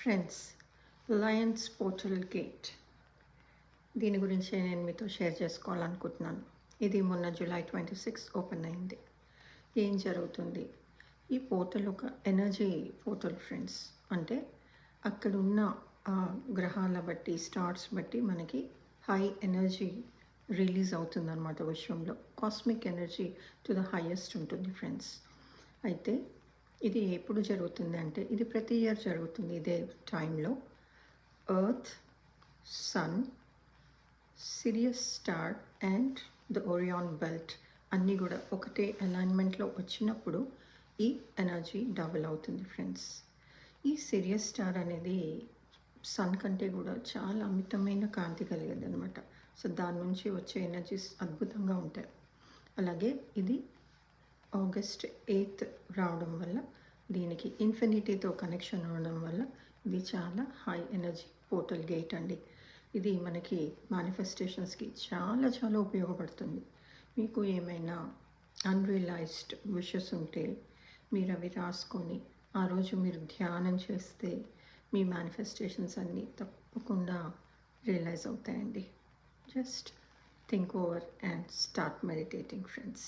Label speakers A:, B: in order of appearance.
A: Friends, Lions portal gate దీని గురించి నేను మీతో షేర్ చేసుకోవాలనుకుంటున్నాను. ఇది మొన్న జూలై 26 ఓపెన్ అయింది. ఏం జరుగుతుంది? ఈ పోర్టల్ ఒక ఎనర్జీ పోర్టల్ ఫ్రెండ్స్. అంటే అక్కడున్న గ్రహాల బట్టి, స్టార్స్ బట్టి మనకి హై ఎనర్జీ రిలీజ్ అవుతుందన్నమాట. విశ్వంలో cosmic energy to the highest ఉంటుంది ఫ్రెండ్స్. అయితే ఇది ఎప్పుడు జరుగుతుంది అంటే, ఇది ప్రతి ఇయర్ జరుగుతుంది. ఇదే టైంలో earth, sun, Sirius star and the Orion belt అన్నీ కూడా ఒకటే అలైన్మెంట్లో వచ్చినప్పుడు ఈ ఎనర్జీ డబుల్ అవుతుంది ఫ్రెండ్స్. ఈ సిరియస్ స్టార్ అనేది సన్ కంటే కూడా చాలా అమితమైన కాంతి కలిగేది అనమాట. సో దాని నుంచి వచ్చే ఎనర్జీస్ అద్భుతంగా ఉంటాయి. అలాగే ఇది ఆగస్ట్ 8 రావడం వల్ల, దీనికి ఇన్ఫినిటీతో కనెక్షన్ ఉండడం వల్ల ఇది చాలా హై ఎనర్జీ పోర్టల్ గేట్ అండి. ఇది మనకి మేనిఫెస్టేషన్స్కి చాలా చాలా ఉపయోగపడుతుంది. మీకు ఏమైనా అన్రియలైజ్డ్ విషెస్ ఉంటే మీరు అవి రాసుకొని ఆ రోజు మీరు ధ్యానం చేస్తే మీ మేనిఫెస్టేషన్స్ అన్నీ తప్పకుండా రియలైజ్ అవుతాయండి. Just think over and start meditating friends.